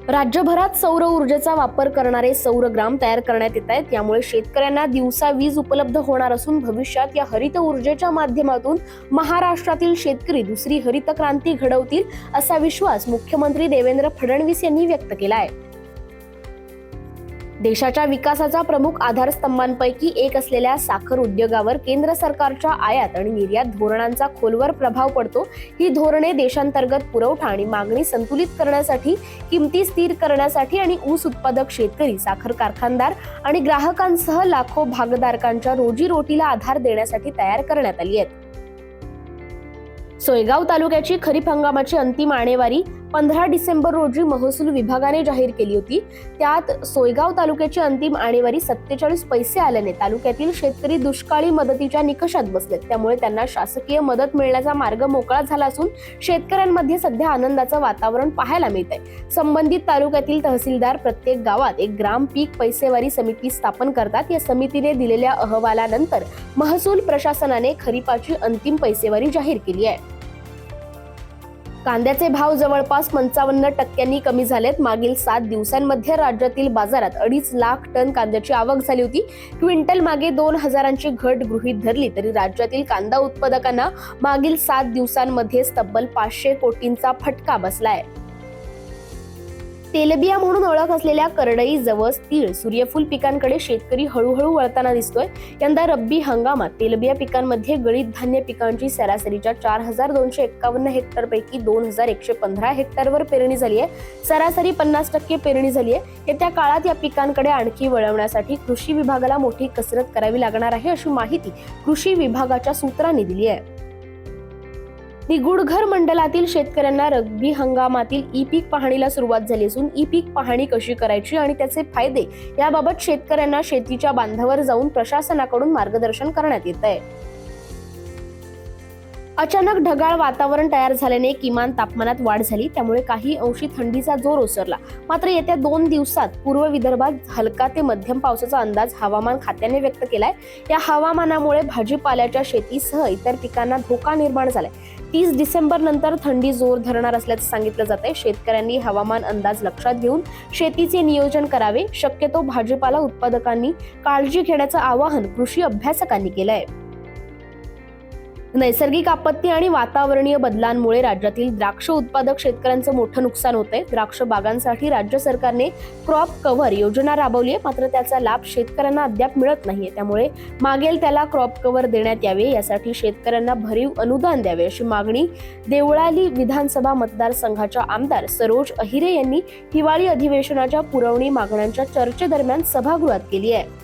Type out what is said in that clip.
राज्यभरात सौर ऊर्जेचा वापर करणारे सौर ग्राम तयार करण्यात येत आहेत. यामुळे शेतकऱ्यांना दिवसा वीज उपलब्ध होणार असून भविष्यात या हरित ऊर्जेच्या माध्यमातून महाराष्ट्रातील शेतकरी दुसरी हरित क्रांती घडवतील असा विश्वास मुख्यमंत्री देवेंद्र फडणवीस यांनी व्यक्त केला आहे. देशाच्या विकासाचा प्रमुख आधारस्तंभांपैकी एक असलेल्या साखर उद्योगावर केंद्र सरकारच्या आयात आणि निर्यात धोरणांचा खोलवर प्रभाव पडतो. ही धोरणे देशांतर्गत पुरवठा आणि मागणी संतुलित करण्यासाठी, किमती स्थिर करण्यासाठी आणि ऊस उत्पादक शेतकरी, साखर कारखानदार आणि ग्राहकांसह लाखो भागधारकांच्या रोजीरोटीला आधार देण्यासाठी तयार करण्यात आली आहेत. सोयगाव तालुक्याची खरीप हंगामाची अंतिम आणेवारी 15 डिसेंबर रोजी महसूल विभागाने जाहीर केली होती. त्यात सोयगाव तालुक्याची अंतिम आणेवारी 47 पैसे आल्याने तालुक्यातील शेतकरी दुष्काळी मदतीच्या निकषात बसलेत. त्यामुळे त्यांना शासकीय मदत मिळण्याचा मार्ग मोकळा झाला असून शेतकऱ्यांमध्ये सध्या आनंदाचं वातावरण पाहायला मिळतंय. संबंधित तालुक्यातील तहसीलदार प्रत्येक गावात एक ग्राम पीक पैसेवारी समिती स्थापन करतात. या समितीने दिलेल्या अहवालानंतर महसूल प्रशासनाने खरीपाची अंतिम पैसेवारी जाहीर केली आहे. कांद्याचे भाव जवळपास 55% कमी झालेत. मागील 7 दिवसांमध्ये राज्यातील बाजारात 2.5 लाख टन कांद्याची आवक झाली होती. क्विंटल मागे 2,000ची घट गृहीत धरली तरी राज्यातील कांदा उत्पादकांना मागील 7 दिवसांमध्ये तब्बल 500 कोटींचा फटका बसलाय. तेलबिया म्हणून ओळख असलेल्या करडई, जवस, तीळ, सूर्यफूल पिकांकडे शेतकरी हळूहळू वळताना दिसतोय. यंदा रब्बी हंगामात तेलबिया पिकांमध्ये गळीत धान्य पिकांची सरासरीच्या 4,251 हेक्टरपैकी 2,115 हेक्टरवर पेरणी झाली आहे. सरासरी 50% पेरणी झाली आहे. येत्या काळात या पिकांकडे आणखी वळवण्यासाठी कृषी विभागाला मोठी कसरत करावी लागणार आहे, अशी माहिती कृषी विभागाच्या सूत्रांनी दिली आहे. निगुडघर मंडलातील शेतकऱ्यांना रब्बी हंगामातील ई पीक पाहणीला सुरुवात झाली असून ई पीक पाहणी कशी करायची आणि त्याचे फायदे याबाबत शेतकऱ्यांना शेतीच्या बांधावर जाऊन प्रशासनाकडून मार्गदर्शन करण्यात येत आहे. अचानक ढगाळ वातावरण तयार झाल्याने किमान तापमानात वाढ झाली. त्यामुळे काही अंशी थंडीचा जोर ओसरला. मात्र येत्या 2 दिवसात पूर्व विदर्भात हलका ते मध्यम पावसाचा अंदाज हवामान खात्याने व्यक्त केलाय. या हवामानामुळे भाजीपाल्याच्या शेतीसह इतर पिकांना धोका निर्माण झालाय. 30 डिसेंबर नंतर थंडी जोर धरणार असल्याचं सांगितलं जातंय. शेतकऱ्यांनी हवामान अंदाज लक्षात घेऊन शेतीचे नियोजन करावे. शक्यतो भाजीपाला उत्पादकांनी काळजी घेण्याचं आवाहन कृषी अभ्यासकांनी केलंय. नैसर्गिक आपत्ती आणि वातावरणीय बदलांमुळे राज्यातील द्राक्ष उत्पादक शेतकऱ्यांचं मोठं नुकसान होतंय. द्राक्ष बागांसाठी राज्य सरकारने क्रॉप कव्हर योजना राबवली आहे, मात्र त्याचा लाभ शेतकऱ्यांना अद्याप मिळत नाहीये. त्यामुळे मागेल त्याला क्रॉप कव्हर देण्यात यावे, यासाठी शेतकऱ्यांना भरीव अनुदान द्यावे अशी मागणी देवळाली विधानसभा मतदारसंघाच्या आमदार सरोज अहिरे यांनी हिवाळी अधिवेशनाच्या पुरवणी मागण्यांच्या चर्चेदरम्यान सभागृहात केली आहे.